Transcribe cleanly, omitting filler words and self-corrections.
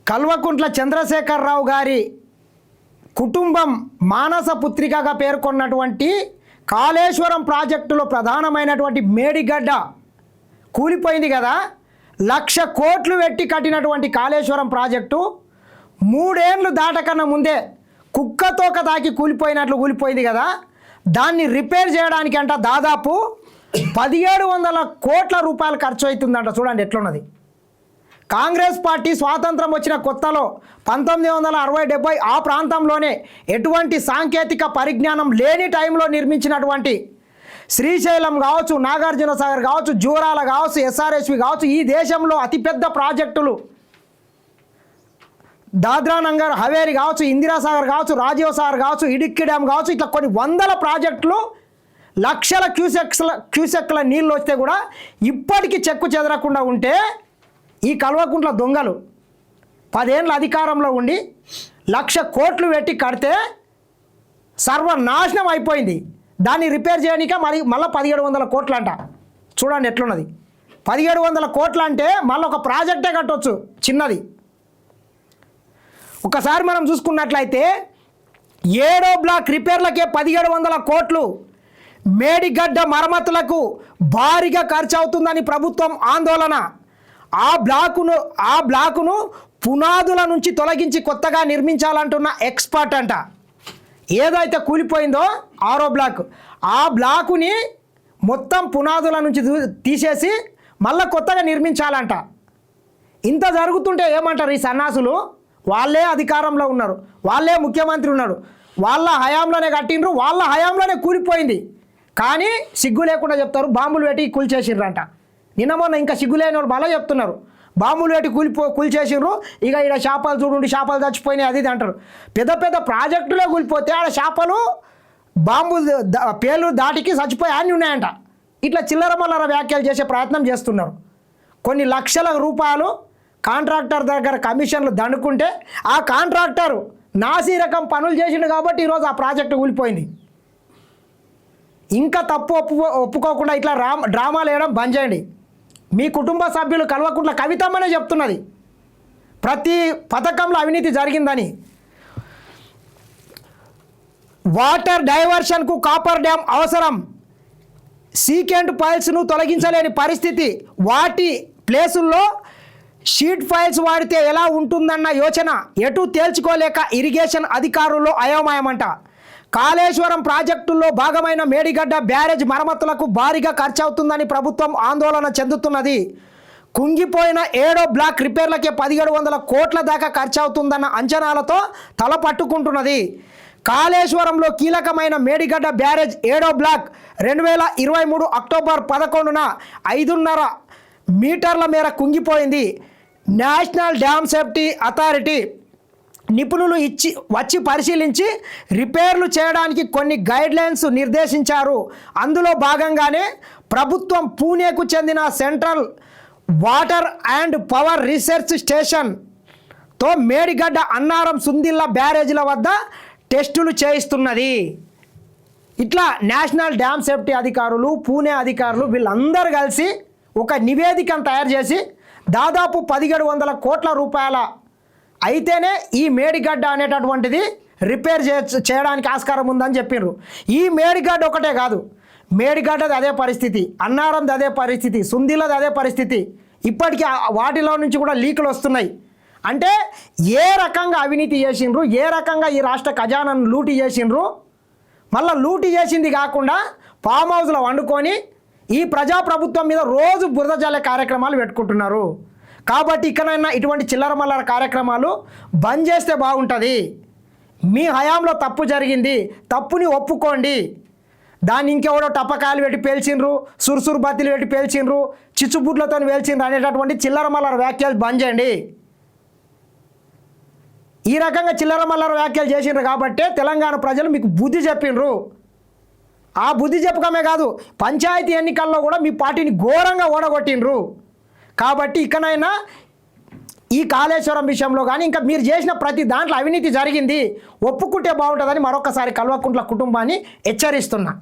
కల్వకుంట్ల చంద్రశేఖరరావు గారి కుటుంబం మానస పుత్రికగా పేర్కొన్నటువంటి కాళేశ్వరం ప్రాజెక్టులో ప్రధానమైనటువంటి మేడిగడ్డ కూలిపోయింది కదా. 1,00,000 కోట్లు పెట్టి కట్టినటువంటి కాళేశ్వరం ప్రాజెక్టు 3 ఏళ్ళు దాటకన్నా ముందే కుక్కతోక తాకి కూలిపోయింది కదా. దాన్ని రిపేర్ చేయడానికి అంట దాదాపు 1,700 కోట్ల రూపాయలు ఖర్చు అవుతుందంట. చూడండి ఎట్లున్నది. కాంగ్రెస్ పార్టీ స్వాతంత్రం వచ్చిన కొత్తలో 1960-70 ఆ ప్రాంతంలోనే ఎటువంటి సాంకేతిక పరిజ్ఞానం లేని టైంలో నిర్మించినటువంటి శ్రీశైలం కావచ్చు, నాగార్జున సాగర్ కావచ్చు, జూరాల కావచ్చు, ఎస్ఆర్ఎస్వి కావచ్చు, ఈ దేశంలో అతిపెద్ద ప్రాజెక్టులు దాద్రా నగర్ హవేరీ కావచ్చు, ఇందిరాసాగర్ కావచ్చు, రాజీవ్ సాగర్ కావచ్చు, ఇడిక్కి డ్యామ్ కావచ్చు, ఇట్లా కొన్ని వందల ప్రాజెక్టులు లక్షల క్యూసెక్ల నీళ్ళు వస్తే కూడా ఇప్పటికీ చెక్కు చెదరకుండా ఉంటే ఈ కల్వకుంట్ల దొంగలు 10 ఏళ్ళ అధికారంలో ఉండి 1,00,000 కోట్లు పెట్టి కడితే సర్వనాశనం అయిపోయింది. దాన్ని రిపేర్ చేయడానికే మళ్ళీ 1,700 కోట్లు అంట. చూడండి ఎట్లున్నది. 1,700 కోట్లు అంటే మళ్ళీ ఒక ప్రాజెక్టే కట్టవచ్చు చిన్నది. ఒకసారి మనం చూసుకున్నట్లయితే 7వ బ్లాక్ రిపేర్లకే 1,700 కోట్లు, మేడిగడ్డ మరమ్మతులకు భారీగా ఖర్చు అవుతుందని ప్రభుత్వం ఆందోళన. ఆ బ్లాకును పునాదుల నుంచి తొలగించి కొత్తగా నిర్మించాలంటున్న ఎక్స్పర్ట్ అంట. ఏదైతే కూలిపోయిందో 6వ బ్లాక్, ఆ బ్లాకుని మొత్తం పునాదుల నుంచి తీసేసి మళ్ళీ కొత్తగా నిర్మించాలంట. ఇంత జరుగుతుంటే ఏమంటారు ఈ సన్నాసులు? వాళ్ళే అధికారంలో ఉన్నారు, వాళ్ళే ముఖ్యమంత్రి ఉన్నారు, వాళ్ళ హయాంలోనే కట్టిండ్రు, వాళ్ళ హయాంలోనే కూలిపోయింది. కానీ సిగ్గు లేకుండా చెప్తారు బాంబులు పెట్టి కూల్చేసిండ్రంట. నిన్న మొన్న ఇంకా సిగ్గులేని వాళ్ళు మళ్ళీ చెప్తున్నారు బాంబులు పెట్టి కూల్చేసిండ్రు, ఇక ఇక్కడ చేపలు చూడండి, చేపలు చచ్చిపోయినాయి అది ఇది అంటారు. పెద్ద పెద్ద ప్రాజెక్టులే కూలిపోతే ఆడ చేపలు బాంబులు పేర్లు దాటికి చచ్చిపోయి అన్నీ ఉన్నాయంట. ఇట్లా చిల్లర మల్లర వ్యాఖ్యలు చేసే ప్రయత్నం చేస్తున్నారు. కొన్ని లక్షల రూపాయలు కాంట్రాక్టర్ దగ్గర కమిషన్లు దండుకుంటే ఆ కాంట్రాక్టరు నాసీ రకం పనులు చేసిండు కాబట్టి ఈరోజు ఆ ప్రాజెక్టు కూలిపోయింది. ఇంకా తప్పు ఒప్పుకోకుండా ఇట్లా డ్రామాలు వేయడం బంద్ చేయండి. మీ కుటుంబ సభ్యులు కల్వకుంట్ల కవితమ్మనే చెప్తున్నది ప్రతి పథకంలో అవినీతి జరిగిందని. వాటర్ డైవర్షన్కు కాపర్ డ్యామ్ అవసరం, సీకెంట్ ఫైల్స్ను తొలగించలేని పరిస్థితి, వాటి ప్లేసుల్లో షీట్ ఫైల్స్ వాడితే ఎలా ఉంటుందన్న యోచన ఎటు తేల్చుకోలేక ఇరిగేషన్ అధికారుల్లో అయోమయమంట. కాళేశ్వరం ప్రాజెక్టుల్లో భాగమైన మేడిగడ్డ బ్యారేజ్ మరమ్మతులకు భారీగా ఖర్చు అవుతుందని ప్రభుత్వం ఆందోళన చెందుతున్నది. కుంగిపోయిన 7వ బ్లాక్ రిపేర్లకే 1,700 కోట్ల దాకా ఖర్చు అవుతుందన్న అంచనాలతో తల పట్టుకుంటున్నది. కాళేశ్వరంలో కీలకమైన మేడిగడ్డ బ్యారేజ్ 7వ బ్లాక్ 2023 అక్టోబర్ 11న 5.5 మీటర్ల మేర కుంగిపోయింది. నేషనల్ డ్యామ్ సేఫ్టీ అథారిటీ నిపుణులు వచ్చి పరిశీలించి రిపేర్లు చేయడానికి కొన్ని గైడ్లైన్స్ నిర్దేశించారు. అందులో భాగంగానే ప్రభుత్వం పూణేకు చెందిన central water and power research స్టేషన్తో మేడిగడ్డ, అన్నారం, సుందిల్ల బ్యారేజీల వద్ద టెస్టులు చేయిస్తున్నది. ఇట్లా నేషనల్ డ్యామ్ సేఫ్టీ అధికారులు, పూణే అధికారులు వీళ్ళందరూ కలిసి ఒక నివేదికను తయారు చేసి దాదాపు 1,700 కోట్ల రూపాయల అయితేనే ఈ మేడిగడ్డ అనేటటువంటిది రిపేర్ చేయడానికి ఆస్కారం ఉందని చెప్పిర్రు. ఈ మేడిగడ్డ ఒకటే కాదు, మేడిగడ్డది అదే పరిస్థితి, అన్నారంది అదే పరిస్థితి, సుందిలది అదే పరిస్థితి. ఇప్పటికీ వాటిలో నుంచి కూడా లీకులు వస్తున్నాయి. అంటే ఏ రకంగా అవినీతి చేసిండ్రు, ఏ రకంగా ఈ రాష్ట్ర ఖజానాను లూటీ చేసిండ్రు. మళ్ళీ లూటీ చేసింది కాకుండా ఫామ్ హౌస్లో వండుకొని ఈ ప్రజాప్రభుత్వం మీద రోజు బురద జల్లే కార్యక్రమాలు పెట్టుకుంటున్నారు. కాబట్టి ఇక్కడైనా ఇటువంటి చిల్లర మల్లర కార్యక్రమాలు బంద్ చేస్తే బాగుంటుంది. మీ హయాంలో తప్పు జరిగింది, తప్పుని ఒప్పుకోండి. దాన్ని ఇంకెవడో టపకాయలు పెట్టి పేల్చిండ్రు, సురుసురు బత్తిలు పెట్టి పేల్చిండ్రు, చిచ్చుబుడ్లతో పేల్చిండ్రు అనేటటువంటి చిల్లర మల్లర వ్యాఖ్యలు బంద్ చేయండి. ఈ రకంగా చిల్లర మల్లర వ్యాఖ్యలు చేసిండ్రు కాబట్టి తెలంగాణ ప్రజలు మీకు బుద్ధి చెప్పిండ్రు. ఆ బుద్ధి చెప్పకమే కాదు, పంచాయతీ ఎన్నికల్లో కూడా మీ పార్టీని ఘోరంగా ఓడగొట్టిండ్రు. కాబట్టి ఇకనైనా ఈ కాళేశ్వరం విషయంలో కానీ ఇంకా మీరు చేసిన ప్రతి దాంట్లో అవినీతి జరిగింది, ఒప్పుకుంటే బాగుంటుందని మరొకసారి కల్వకుంట్ల కుటుంబాన్ని హెచ్చరిస్తున్నా.